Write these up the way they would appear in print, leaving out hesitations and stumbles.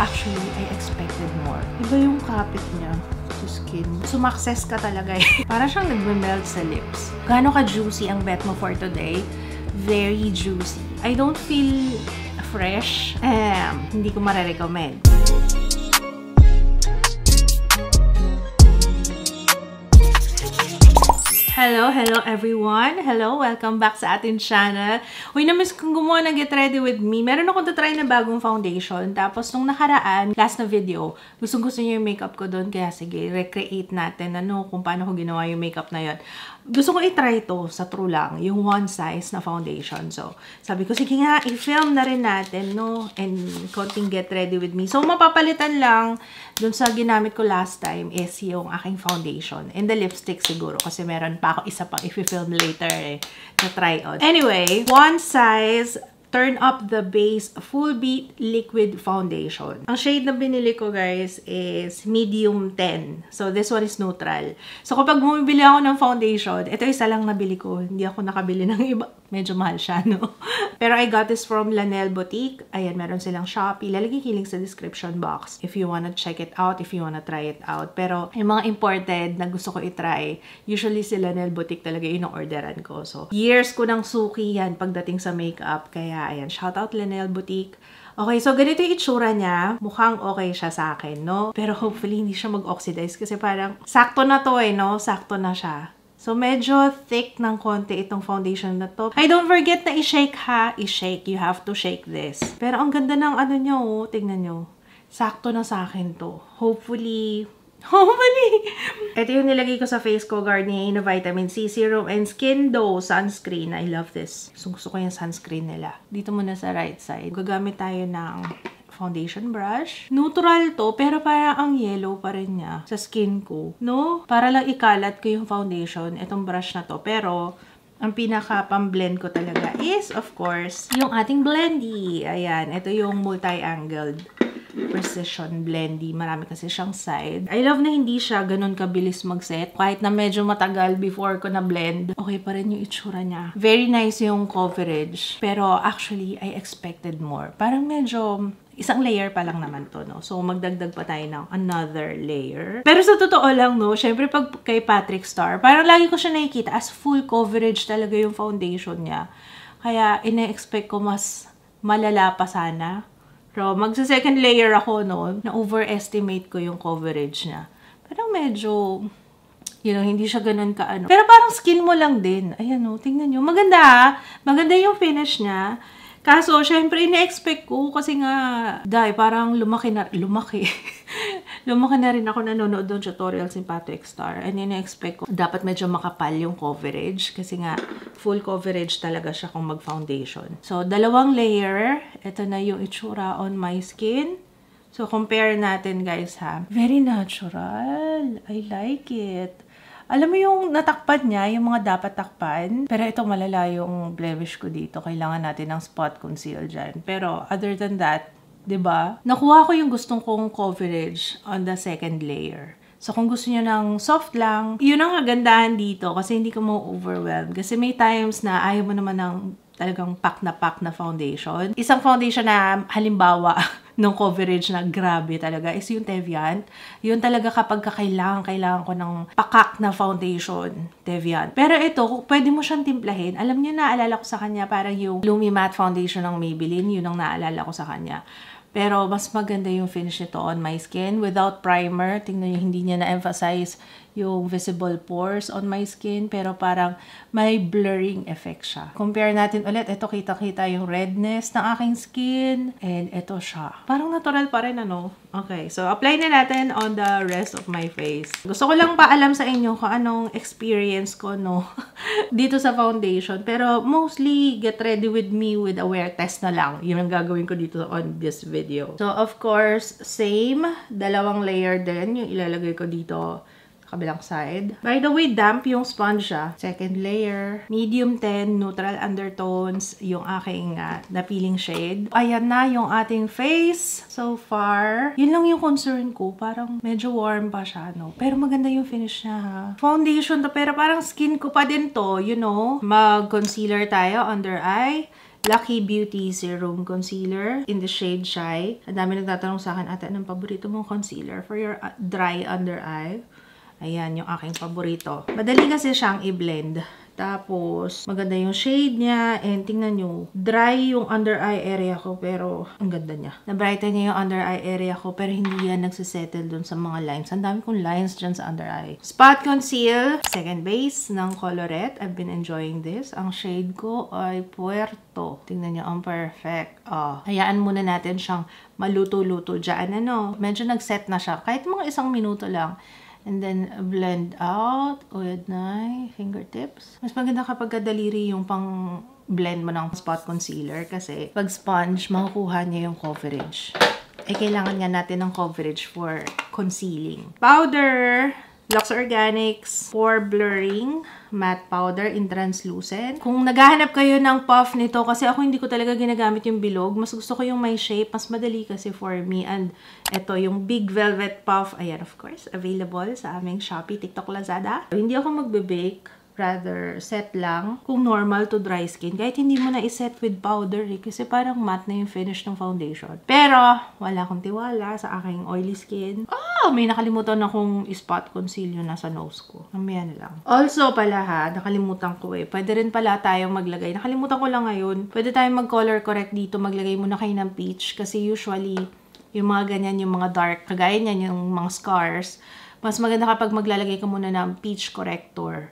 actually, I expected more. Iba yung kapit niya sa skin. Sumakses ka talaga eh. Para siyang nagme-melt sa lips. Gaano ka-juicy ang bet mo for today? Very juicy. I don't feel fresh. Hindi ko marirecommend. Hello everyone! Hello! Welcome back sa ating channel. Uy, na-miss kong gumawa ng Get Ready With Me. Meron akong tatry na bagong foundation. Tapos, nung nakaraan, last na video, gusto niyo yung makeup ko doon. Kaya sige, recreate natin kung paano ko ginawa yung makeup na yun. Gusto ko i-try to sa true lang, yung one size na foundation. So, sabi ko, sige nga, i-film na rin natin, no? And konting Get Ready With Me. So, mapapalitan lang dun sa ginamit ko last time is yung aking foundation. And the lipstick siguro, kasi meron pa ako isa pang i-film later na try on. Anyway, one size, Turn Up the Base Full Beat Liquid Foundation. Ang shade na binili ko, guys, is medium 10. So, this one is neutral. So, kapag bumibili ako ng foundation, ito isa lang nabili ko. Hindi ako nakabili ng iba. Medyo mahal siya, no? Pero I got this from Lanel Boutique. Ayan, meron silang Shopee. Lalagay ko link sa description box if you wanna check it out, if you wanna try it out. Pero yung mga imported na gusto ko i-try, usually si Lanel Boutique talaga yung orderan ko. So, years ko nang suki yan pagdating sa makeup. Kaya, ayan, shout out Lanel Boutique. Okay, so ganito yung itsura niya. Mukhang okay siya sa akin, no? Pero hopefully hindi siya mag-oxidize kasi parang sakto na to no? Sakto na siya. So, medyo thick ng konti itong foundation na to. Ay, don't forget na i-shake ha. I-shake. You have to shake this. Pero ang ganda ng ano nyo, oh. Tingnan nyo. Sakto na sa akin to. Hopefully. Ito yung nilagay ko sa face ko, Garnier na Vitamin C Serum and Skin Dough Sunscreen. I love this. Gusto ko yung sunscreen nila. Dito muna sa right side. Gagamit tayo ng foundation brush. Neutral to, pero parang ang yellow pa rin niya sa skin ko. No? Para lang ikalat ko yung foundation, itong brush na to. Pero, ang pinaka-pang-blend ko talaga is, of course, yung ating blendy. Ayan, ito yung multi-angled precision blendy. Marami kasi siyang side. I love na hindi siya ganun kabilis mag-set. Kahit na medyo matagal before ko na blend, okay pa rin yung itsura niya. Very nice yung coverage. Pero actually, I expected more. Parang medyo isang layer pa lang naman to, no? So, magdagdag pa tayo ng another layer. Pero sa totoo lang, no? Syempre, pag kay Patrick Starrr, parang lagi ko siya nakikita as full coverage talaga yung foundation niya. Kaya, ina-expect ko mas malala pa sana. Pero, magsa-second layer ako, no? Na-overestimate ko yung coverage niya. Parang medyo, hindi siya ganun ka-ano. Pero parang skin mo lang din. Ayan, no? Tingnan nyo. Maganda, ha? Maganda yung finish niya. Kaso, syempre, ina-expect ko kasi nga, parang lumaki na rin ako nanonood ng tutorials ni Patrick Starrr. And ina-expect ko, dapat medyo makapal yung coverage kasi nga, full coverage talaga siya kung mag-foundation. So, dalawang layer. Ito na yung itsura on my skin. So, compare natin, guys, ha. Very natural. I like it. Alam mo yung natakpan niya, yung mga dapat takpan. Pero ito malala yung blemish ko dito. Kailangan natin ng spot conceal dyan. Pero other than that, diba? Nakuha ko yung gustong kong coverage on the second layer. So kung gusto niyo ng soft lang, yun ang kagandahan dito kasi hindi ka ma-overwhelm. Kasi may times na ayaw mo naman ng talagang pack na foundation. Isang foundation na halimbawa ng coverage na grabe talaga is yung Teviant. Yun talaga kapag kailangan ko ng pakak na foundation, Teviant. Pero ito, pwede mo siyang timplahin. Alam niyo, naalala ko sa kanya parang yung Lumi Matte Foundation ng Maybelline. Yun ang naalala ko sa kanya. Pero mas maganda yung finish nito on my skin without primer. Tingnan niyo, hindi niya na-emphasize yung visible pores on my skin. Pero parang may blurring effect siya. Compare natin ulit. Ito, kita-kita yung redness ng aking skin. And ito siya. Parang natural pa rin, ano? Okay, so apply na natin on the rest of my face. Gusto ko lang paalam sa inyo kung anong experience ko, no? Dito sa foundation. Pero mostly, get ready with me with a wear test na lang. Yun ang gagawin ko dito on this video. So, of course, same. Dalawang layer din yung ilalagay ko dito kabilang side. By the way, damp yung sponge siya. Second layer. Medium 10, neutral undertones, yung aking napiling shade. Ayan na yung ating face so far. Yun lang yung concern ko. Parang medyo warm pa siya, no? Pero maganda yung finish niya, ha? Foundation to, pero parang skin ko pa din to, you know. Mag-concealer tayo, under eye. Lucky Beauty Serum Concealer in the shade Shy. Ang dami nagtatanong sa akin, ate, anong paborito mong concealer for your dry under eye? Ayan, yung aking paborito. Madali kasi siyang i-blend. Tapos, maganda yung shade niya. And tingnan nyo, dry yung under eye area ko, pero ang ganda niya. Na-brighten niya yung under eye area ko, pero hindi yan nagsisettle dun sa mga lines. Ang dami kong lines dyan sa under eye. Spot Conceal, second base ng Colorette. I've been enjoying this. Ang shade ko ay Puerto. Tingnan nyo, ang perfect. Hayaan muna natin siyang maluto-luto dyan. Medyo nag-set na siya. Kahit mga 1 minuto lang. And then, blend out with my fingertips. Mas maganda kapag daliri yung pang blend mo ng spot concealer kasi pag sponge, makukuha niya yung coverage. Kailangan nga natin ng coverage for concealing. Powder! Lux Organics Pore Blurring Matte Powder in Translucent. Kung naghahanap kayo ng puff nito, kasi ako hindi ko talaga ginagamit yung bilog. Mas gusto ko yung may shape. Mas madali kasi for me. And ito, yung Big Velvet Puff. Ayan, of course, available sa aming Shopee, TikTok, Lazada. Hindi ako magbe-bake. Rather, set lang. Kung normal to dry skin. Kahit hindi mo na iset with powder kasi parang matte na yung finish ng foundation. Pero, wala akong tiwala sa aking oily skin. May nakalimutan akong spot conceal yun nasa nose ko. Mamaya na lang. Also pala nakalimutan ko Pwede rin pala tayong maglagay. Nakalimutan ko lang ngayon. Pwede tayong mag-color correct dito. Maglagay muna kayo ng peach. Kasi usually, yung mga ganyan, yung mga dark, kagaya niyan, yung mga scars, mas maganda kapag maglalagay ka muna ng peach corrector.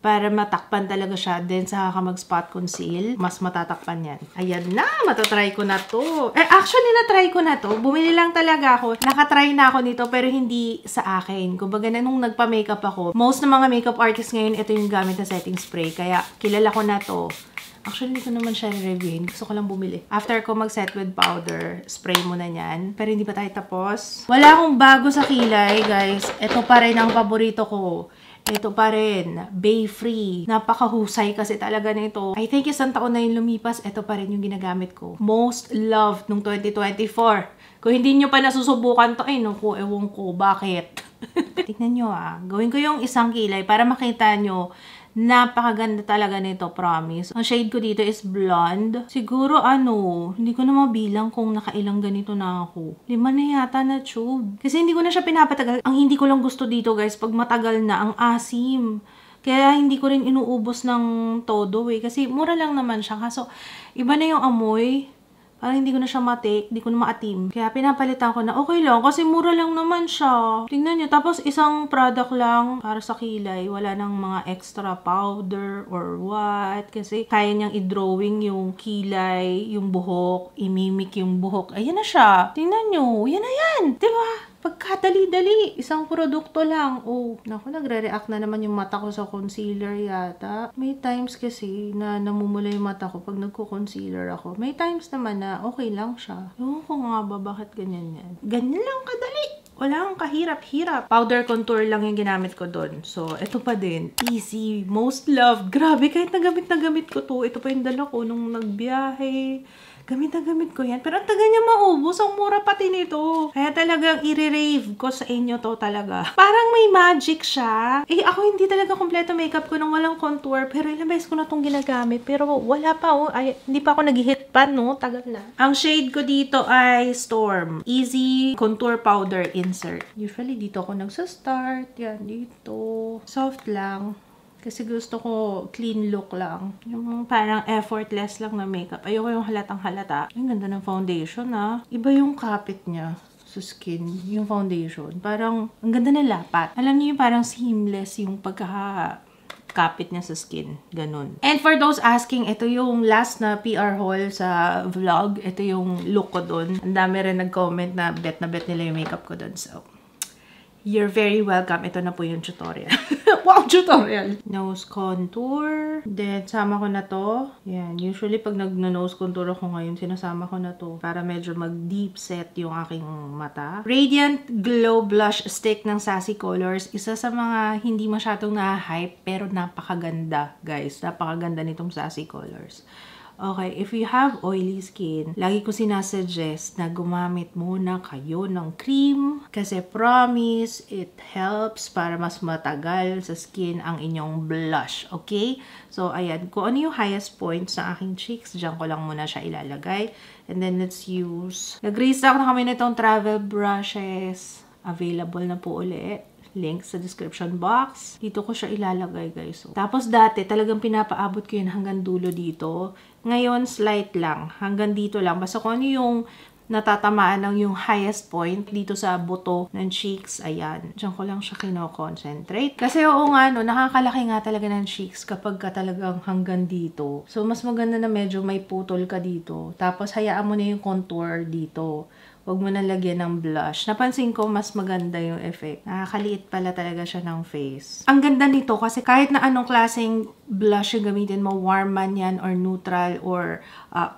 Para matakpan talaga siya. Then, saka ka mag-spot conceal. Mas matatakpan yan. Ayan na! Matatry ko na to. Actually, na-try ko na to. Bumili lang talaga ako. Nakatry na ako nito, pero hindi sa akin. Kumbaga, nung nagpa-makeup ako, most ng mga makeup artists ngayon, ito yung gamit na setting spray. Kaya, kilala ko na to. Actually, hindi ko naman siya reviewin. Gusto ko lang bumili. After ko mag-set with powder, spray mo na yan. Pero hindi pa tayo tapos. Wala akong bago sa kilay, guys. Ito pa rin ang paborito ko. Ito pa rin, Bay Free. Napakahusay kasi talaga nito. I think 1 taon na yung lumipas, ito pa rin yung ginagamit ko. Most loved nung 2024. Kung hindi nyo pa nasusubukan to, naku, ewan ko, bakit? Tingnan nyo gawin ko yung isang kilay para makita nyo. Napakaganda talaga nito, promise. Ang shade ko dito is blonde. Siguro hindi ko na mabilang kung nakailang ganito na ako. 5 na yata na tube. Kasi hindi ko na siya pinapatagal. Ang hindi ko lang gusto dito, guys, pag matagal na, ang asim. Kaya hindi ko rin inuubos ng todo kasi mura lang naman siya. Kaso, iba na yung amoy. Parang hindi ko na siya matake, hindi ko na maatim. Kaya pinapalitan ko na okay lang kasi mura lang naman siya. Tingnan nyo. Tapos isang product lang para sa kilay. Wala nang mga extra powder or what. Kasi kaya niyang i-drawing yung kilay, yung buhok, imimik yung buhok. Ayan na siya. Tingnan nyo. Yan na yan. Diba? Pagkadali-dali, isang produkto lang. Naku, nagre-react na naman yung mata ko sa concealer yata. May times kasi na namumula yung mata ko pag nagko-concealer ako. May times naman na okay lang siya. Ewan ko nga ba, bakit ganyan yan? Ganyan lang kadali. Wala kang kahirap-hirap. Powder contour lang yung ginamit ko doon. So, ito pa din. Easy. Most loved. Grabe, kahit nagamit ko to. Ito pa yung dala ko nung nagbiyahe. Gamit na gamit ko yan. Pero ang taga niya maubos. Ang mura pati nito. Kaya talagang i-rave ko sa inyo to talaga. Parang may magic siya. Ako hindi talaga kompleto makeup ko nang walang contour. Pero ilang beses ko na itong ginagamit. Pero wala pa hindi pa ako nag-hit pan, no? Tagal na. Ang shade ko dito ay Storm. Easy Contour Powder Insert. Usually dito ako nagsa-start. Yan, dito. Soft lang. Kasi gusto ko clean look lang. Yung parang effortless lang na makeup. Ayoko yung halatang halata. Ang ganda ng foundation Iba yung kapit niya sa skin. Yung foundation. Parang, ang ganda ng lapat. Alam niyo yung parang seamless yung pagkakapit niya sa skin. Ganun. And for those asking, ito yung last na PR haul sa vlog. Ito yung look ko dun. Ang dami rin nag-comment na bet nila yung makeup ko dun. So, you're very welcome. Ito na po yung tutorial. Wow, tutorial! Nose contour. Then, sama ko na to. Yan. Usually, pag nag-nose contour ako ngayon, sinasama ko na to para medyo mag-deep set yung aking mata. Radiant Glow Blush Stick ng Sassy Colors. Isa sa mga hindi masyadong na-hype, pero napakaganda, guys. Napakaganda nitong Sassy Colors. Okay, if you have oily skin, lagi ko sinasuggest na gumamit muna kayo ng cream kasi promise, it helps para mas matagal sa skin ang inyong blush, okay? So, ayan, kung ano yung highest points sa aking cheeks, dyan ko lang muna siya ilalagay. And then, let's use, nag-restock na kami nitong travel brushes. Available na po ulit. Link sa description box. Dito ko siya ilalagay, guys. So, tapos dati, talagang pinapaabot ko yun hanggang dulo dito. Ngayon, slight lang. Hanggang dito lang. Basta kung ano yung natatamaan ng yung highest point dito sa buto ng cheeks. Ayan. Diyan ko lang siya kino-concentrate. Kasi oo nga, no, nakakalaki nga talaga ng cheeks kapag ka talagang hanggang dito. So, mas maganda na medyo may putol ka dito. Tapos, hayaan mo na yung contour dito. Huwag mo na lagyan ng blush. Napansin ko, mas maganda yung effect. Nakakaliit pala talaga siya ng face. Ang ganda nito kasi kahit na anong klaseng blush yung gamitin mo, warm man yan or neutral or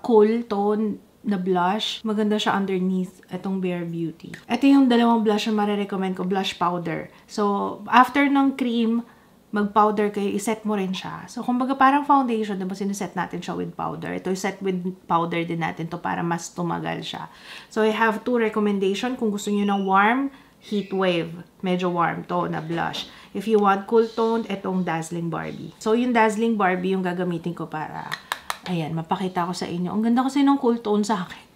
cool tone na blush, maganda siya underneath itong Bare Beauty. Ito yung dalawang blush na marirecommend ko, blush powder. So, after ng cream, mag-powder kayo, iset mo rin siya. So, kumbaga parang foundation, diba siniset natin siya with powder. Ito, set with powder din natin to para mas tumagal siya. So, I have 2 recommendation. Kung gusto niyo ng warm, Heat Wave. Medyo warm to na blush. If you want cool toned, itong Dazzling Barbie. So, yung Dazzling Barbie yung gagamitin ko para, ayan, mapakita ko sa inyo. Ang ganda kasi ng cool tone sa akin.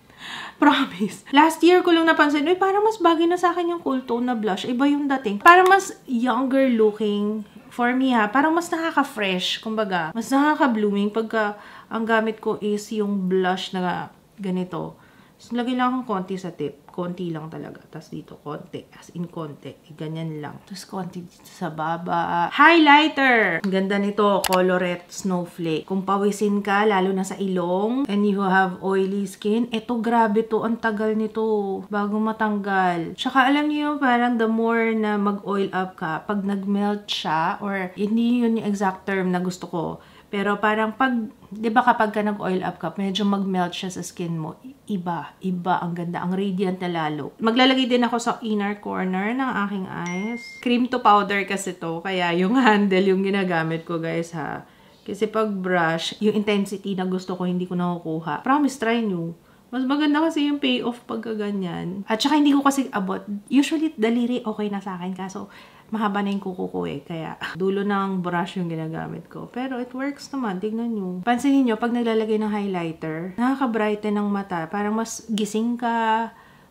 Promise. Last year ko lang napansin, uy, parang mas bagay na sa akin yung cool tone na blush. Iba yung dating. Parang mas younger looking. For me ha, parang mas nakaka-fresh. Kumbaga, mas nakaka-blooming pagka ang gamit ko is yung blush na ganito. So, lagay lang akong konti sa tip. Konti lang talaga. Tapos dito, konti. As in, konti. Ganyan lang. Tapos konti dito sa baba. Highlighter! Ang ganda nito. Colorette Snowflake. Kung pawisin ka, lalo na sa ilong, and you have oily skin, eto grabe to. Ang tagal nito. Bago matanggal. Tsaka alam niyo parang the more na mag-oil up ka, pag nag-melt siya, or hindi yun yung exact term na gusto ko, pero parang pag, di ba kapag ka nag-oil up ka, medyo mag-melt siya sa skin mo. Iba, ang ganda, ang radiant na lalo. Maglalagay din ako sa inner corner ng aking eyes. Cream to powder kasi to, kaya yung handle yung ginagamit ko, guys, ha. Kasi pag brush, yung intensity na gusto ko, hindi ko nakukuha. Promise, try nyo. Mas maganda kasi yung payoff pagka ganyan. At saka hindi ko kasi abot. Usually, daliri okay na sa akin, kaso mahaba na yung kuko ko eh. Kaya, dulo ng brush yung ginagamit ko. Pero it works naman. Tignan nyo. Pansinin nyo, pag naglalagay ng highlighter, nakaka-brighten ng mata. Parang mas gising ka,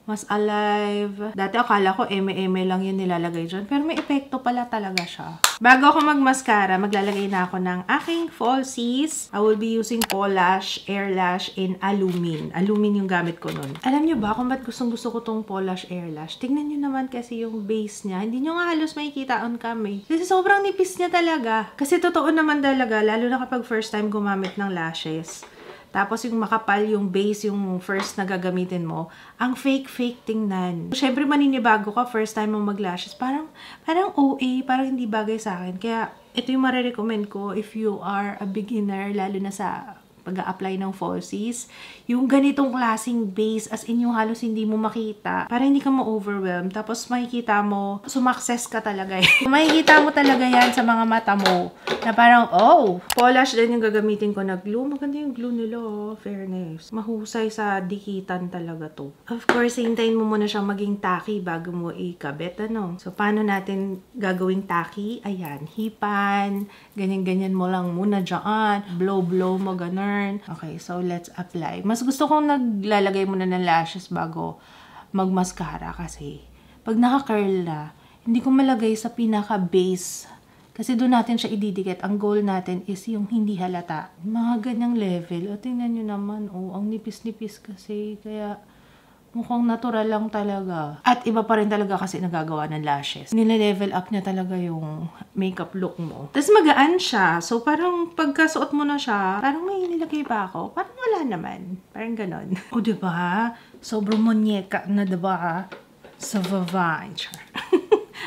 mas alive. Dati akala ko eme-eme lang yun nilalagay dyan. Pero may epekto pala talaga siya. Bago ako mag-mascara, maglalagay na ako ng aking falsies. I will be using Polash Air Lash in Alumin. Alumin yung gamit ko nun. Alam nyo ba kung ba't gustong-gusto ko tong Polash Air Lash? Tignan nyo naman kasi yung base niya. Hindi nyo nga halos makikita on cam eh. Kasi sobrang nipis niya talaga. Kasi totoo naman talaga, lalo na kapag first time gumamit ng lashes. Tapos yung makapal, yung base, yung first na gagamitin mo, ang fake tingnan. Siyempre maninibago ka, first time mo mag-lashes, parang OA, parang hindi bagay sa akin. Kaya ito yung marirecommend ko if you are a beginner, lalo na sa pag-a-apply ng falsies. Yung ganitong klaseng base, as in yung halos hindi mo makita, para hindi ka ma-overwhelm. Tapos makikita mo, sumakses ka talaga eh. Makikita mo talaga yan sa mga mata mo, na parang, oh, Polash din yung gagamitin ko na glue. Maganda yung glue nila, oh, fairness. Mahusay sa dikitan talaga to. Of course, hintayin mo muna siyang maging tacky bago mo ikabit, ano. So, paano natin gagawing tacky? Ayan, hipan, ganyan-ganyan mo lang muna dyan. Blow mo, ganun. Okay, so let's apply. Mas gusto kong naglalagay muna ng lashes bago mag-mascara kasi pag naka-curl na, hindi ko malagay sa pinaka-base. Kasi doon natin siya ididikit. Ang goal natin is yung hindi halata. Mga ganyang level. O, tingnan nyo naman. Oh, ang nipis-nipis kasi. Kaya mukhang natural lang talaga. At iba pa rin talaga kasi nagagawa ng lashes. Nile-level up niya talaga yung makeup look mo. Tapos magaan siya. So parang pagkasuot mo na siya, parang may nilagay pa ako. Parang wala naman. Parang ganon. O diba? Sobrang monyeka na diba? Sa Vavine.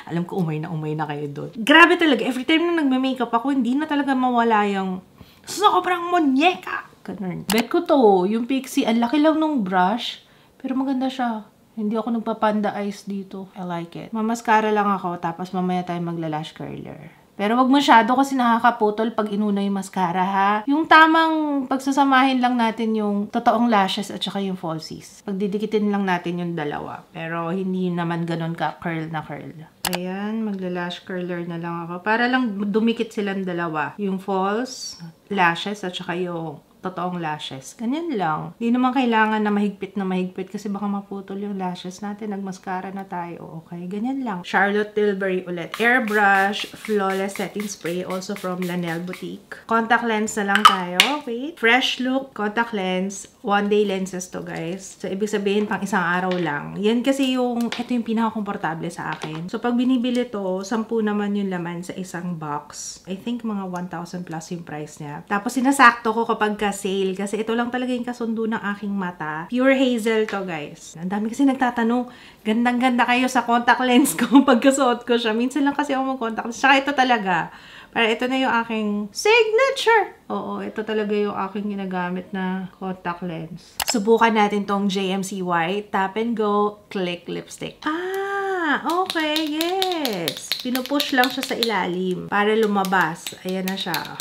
Alam ko umay na kayo doon. Grabe talaga. Every time na nagme-makeup ako, hindi na talaga mawala yung sobrang monyeka. Ganon. Bet ko to. Yung Pixie, ang laki lang nung brush. Pero maganda siya. Hindi ako nagpapanda eyes dito. I like it. Mamaskara lang ako, tapos mamaya tayo magla-lash curler. Pero wag masyado kasi nakakaputol pag inuna yung mascara, ha? Yung tamang pagsasamahin lang natin yung totoong lashes at saka yung falsies. Pagdidikitin lang natin yung dalawa. Pero hindi naman ganun ka curl na curl. Ayan, magla-lash curler na lang ako. Para lang dumikit silang dalawa. Yung false lashes at saka yung totoong lashes. Ganyan lang. Hindi naman kailangan na mahigpit kasi baka maputol yung lashes natin. Nagmascara na tayo. Okay? Ganyan lang. Charlotte Tilbury ulit. Airbrush Flawless Setting Spray. Also from Lanel Boutique. Contact lens na lang tayo. Okay? Fresh Look Contact Lens. One day lenses to, guys. So, ibig sabihin, pang isang araw lang. Yan kasi ito yung pinaka-komportable sa akin. So, pag binibili to, 10 naman yung laman sa isang box. I think mga 1,000 plus yung price niya. Tapos, sinasakto ko kapag sale. Kasi ito lang talaga yung kasundo ng aking mata. Pure hazel to, guys. Ang dami kasi nagtatanong, gandang-ganda kayo sa contact lens ko pagkasuot ko siya. Minsan lang kasi ako mag-contact lens. Tsaka ito talaga. Para ito na yung aking signature. Oo, ito talaga yung aking ginagamit na contact lens. Subukan natin tong JMC White. Tap and Go Click Lipstick. Okay, yes. Pinupush lang siya sa ilalim para lumabas. Ayan na siya.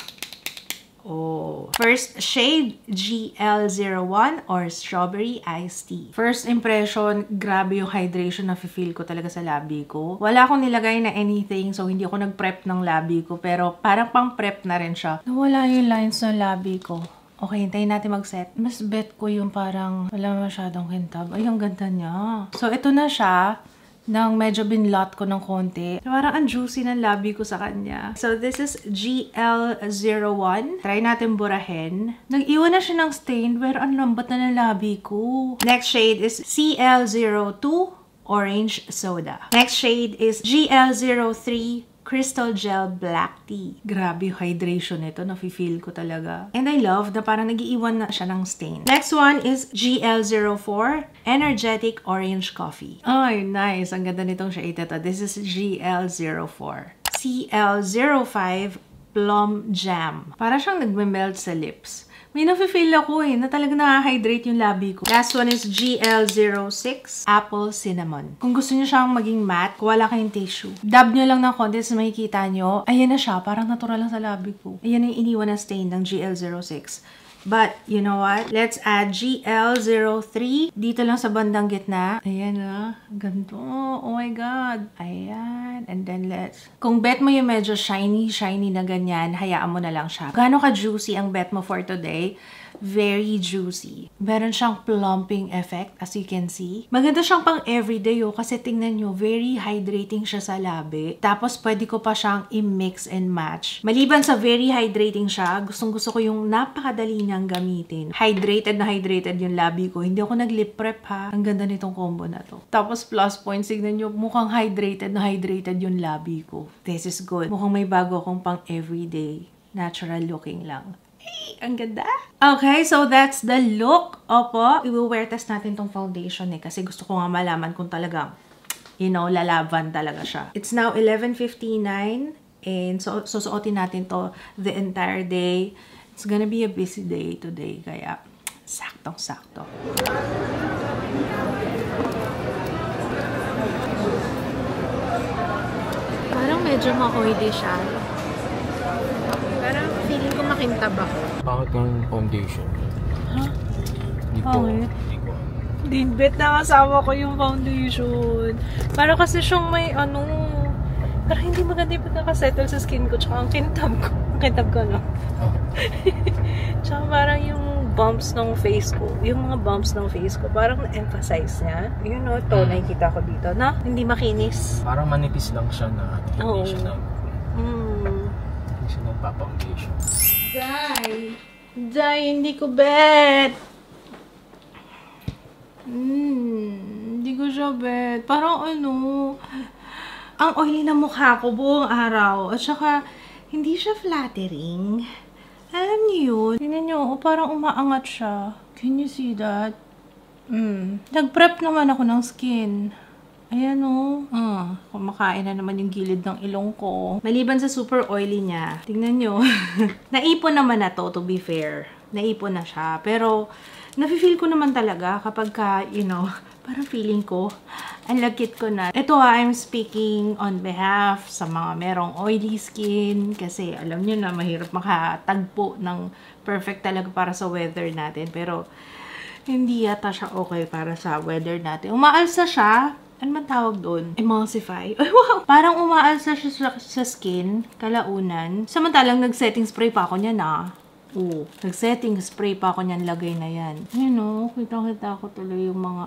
Oh. First shade, GL01 or Strawberry Iced Tea. First impression, grabe yung hydration na feel ko talaga sa labi ko. Wala akong nilagay na anything, so hindi ako nag-prep ng labi ko. Pero parang pang-prep na rin siya. Nawala yung lines ng labi ko. Okay, hintayin natin mag-set. Mas bet ko yung parang wala masyadong kintab. Ay, ang ganda niya. So, ito na siya. Nang medyo binlot ko ng konti. Parang ang juicy ng labi ko sa kanya. So, this is GL01. Try natin burahin. Nag-iwan na siya ng stain, pero ang lambat na ng labi ko. Next shade is CL02 Orange Soda. Next shade is GL03 Crystal Gel Black Tea. Grabe yung hydration nito. Nafe-feel ko talaga. And I love na parang nag-iiwan na siya ng stain. Next one is GL04 Energetic Orange Coffee. Ay, nice. Ang ganda nitong shade ito. This is GL04. CL05 Plum Jam. Para siyang nagme-melt sa lips. May nafe-feel ako na talaga na-hydrate yung labi ko. Last one is GL06 Apple Cinnamon. Kung gusto niyo siyang maging matte, wala kayong tissue. Dab nyo lang ng konti sa makikita nyo. Ayan na siya. Parang natural lang sa labi ko. Ayan yung iniwan na stain ng GL06. But, you know what? Let's add GL03. Dito lang sa bandang gitna. Ayan na. Ganito. Oh my God. Ayan. And then kung bet mo yung medyo shiny na ganyan, hayaan mo na lang siya. Gaano ka-juicy ang bet mo for today? Very juicy. Meron siyang plumping effect, as you can see. Maganda siyang pang everyday, kasi tingnan nyo, very hydrating siya sa labi. Tapos, pwede ko pa siyang i-mix and match. Maliban sa very hydrating siya, gustong-gusto ko yung napakadali niyang gamitin. Hydrated na hydrated yung labi ko. Hindi ako nag-lip prep, ha. Ang ganda nitong combo na to. Tapos, plus points, tignan nyo, mukhang hydrated na hydrated yung labi ko. This is good. Mukhang may bago akong pang everyday. Natural looking lang. Ang ganda. Okay, so that's the look. Opo, i-wear test natin tong foundation kasi gusto ko nga malaman kung talagang, lalaban talaga siya. It's now 11:59 and so susuotin natin to the entire day. It's gonna be a busy day today, kaya saktong-sakto. Parang medyo makoyde siya. Parang feeling ko makintab ako. Bakit yung foundation? Ha? Hindi ko. Dinbet na kasama ko yung foundation. Para kasi siyang may parang hindi maganda yung pagkakasettle sa skin ko. Tsaka ang kintab ko. Kintab ko, no? Oh. Tsaka parang yung bumps ng face ko. Yung mga bumps ng face ko, parang na-emphasize niya. Yun, no? Ito, nakikita ko dito. Na? Hindi makinis. Parang manipis lang siya na hindi siya nagpa-foundation. Day, hindi ko bet. Hindi ko siya bet. Parang ang oily na mukha ko buong araw. At saka, hindi siya flattering. Alam niyo yun? Tingnan niyo, parang umaangat siya. Can you see that? Nag-prep naman ako ng skin. Ayan kumakain na naman yung gilid ng ilong ko. Maliban sa super oily niya, tingnan nyo. Naipon naman na to be fair. Naipon na siya. Pero, nafe-feel ko naman talaga kapag ka, you know, parang feeling ko, ang lagkit ko na. Ito I'm speaking on behalf sa mga merong oily skin kasi alam nyo na mahirap makatagpo ng perfect talaga para sa weather natin. Pero, hindi yata siya okay para sa weather natin. Umaalsa siya. Ano man tawag doon? Emulsify. Ay, wow! Parang umaalsa siya sa skin, kalaunan. Samantalang nag-setting spray pa ako niyan, Oo. Nag-setting spray pa ako niyan, lagay na yan. Kita-kita ko tuloy yung mga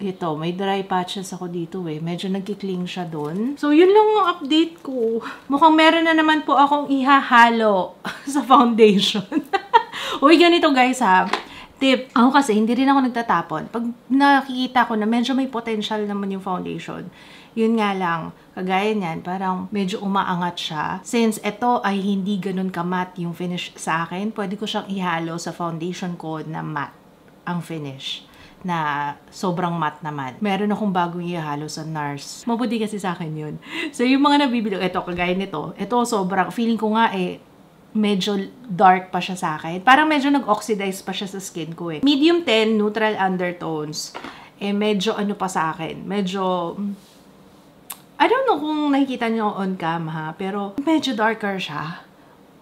Ito, may dry patches ako dito Medyo nagkikling siya doon. So, yun lang ang update ko. Mukhang meron na naman po akong ihahalo sa foundation. Uy, ganito guys tip. Ako kasi, hindi rin ako nagtatapon. Pag nakikita ko na medyo may potential naman yung foundation, yun nga lang, kagaya niyan, parang medyo umaangat siya. Since ito ay hindi ganun ka-matte yung finish sa akin, pwede ko siyang ihalo sa foundation ko na matte ang finish. Na sobrang matte naman. Meron akong bagong ihalo sa NARS. Mabuti kasi sa akin yun. So, yung mga nabibili, ito, kagaya nito, ito sobrang, feeling ko nga medyo dark pa siya sa akin. Parang medyo nag-oxidize pa siya sa skin ko Medium 10, neutral undertones. Medyo pa sa akin. Medyo, I don't know kung nakikita niyo on cam pero medyo darker siya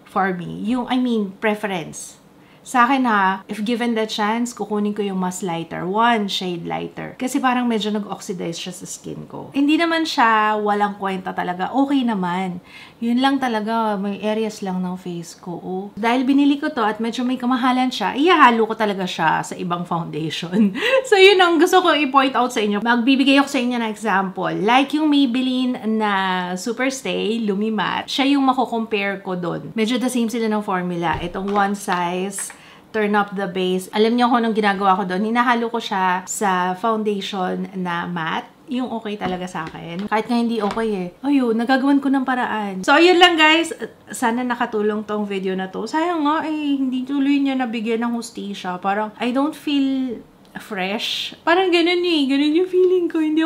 for me. I mean, preference. Sa akin if given the chance, kukunin ko yung mas lighter. One shade lighter. Kasi parang medyo nag-oxidize siya sa skin ko. Hindi naman siya walang kwenta talaga. Okay naman. Yun lang talaga, may areas lang ng face ko. Dahil binili ko to at medyo may kamahalan siya, ihahalo ko talaga siya sa ibang foundation. So yun ang gusto ko i-point out sa inyo. Magbibigay ako sa inyo ng example. Like yung Maybelline na Superstay, Lumimatte, siya yung mako-compare ko doon. Medyo the same sila ng formula. Itong one size, turn up the base. Alam niyo kung anong ginagawa ko doon. Hinahalo ko siya sa foundation na matte. Yung okay talaga sa akin. Kahit nga hindi okay Ayun, nagagawan ko ng paraan. So, ayun lang guys. Sana nakatulong tong video na to. Sayang nga hindi tuloy niya nabigyan ng hustisya. Parang, I don't feel fresh. Parang ganun ganun yung feeling ko. Hindi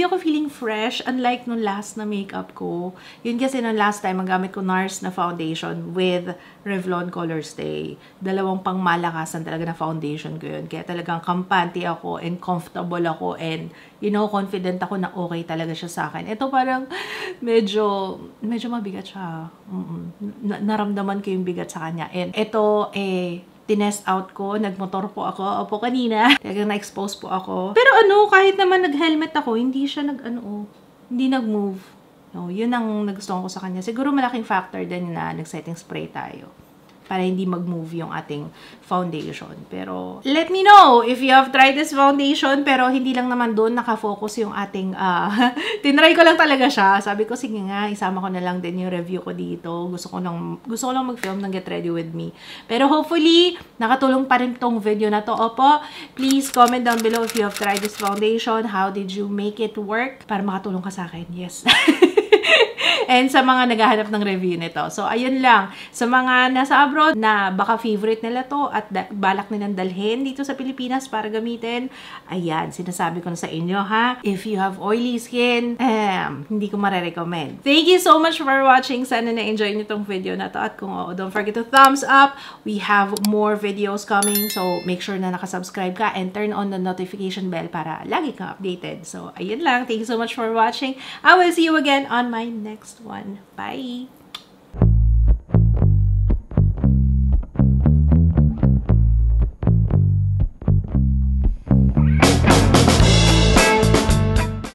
ako feeling fresh. Unlike nung last na makeup ko. Yun kasi nung last time, magamit ko NARS na foundation with Revlon Color Stay. Dalawang pang malakasan talaga na foundation ko yun. Kaya talagang kampante ako and comfortable ako and confident ako na okay talaga siya sa akin. Ito parang medyo mabigat siya. Naramdaman ko yung bigat sa kanya. And ito tinest out ko, nagmotor po ako. Opo, kanina. Talagang na-expose po ako. Pero kahit naman nag-helmet ako, hindi siya hindi nag-move. Yun ang nagustuhan ko sa kanya. Siguro malaking factor din na nag-setting spray tayo. Para hindi mag-move yung ating foundation. Pero, let me know if you have tried this foundation. Pero, hindi lang naman doon nakafocus yung ating, tinry ko lang talaga siya. Sabi ko, sige nga, isama ko na lang din yung review ko dito. Gusto ko lang mag-film ng Get Ready With Me. Pero, hopefully, nakatulong pa rin tong video na to. Opo, please comment down below if you have tried this foundation. How did you make it work? Para makatulong ka sa akin. Yes. And sa mga naghahanap ng review nito. So, ayun lang. Sa mga nasa abroad na baka favorite nila to at balak nilang dalhin dito sa Pilipinas para gamitin, ayan, sinasabi ko na sa inyo If you have oily skin, hindi ko marirecommend. Thank you so much for watching. Sana na-enjoy niyo tong video na to. At kung don't forget to thumbs up. We have more videos coming. So, make sure na nakasubscribe ka and turn on the notification bell para lagi kang updated. So, ayun lang. Thank you so much for watching. I will see you again on my next one. Bye!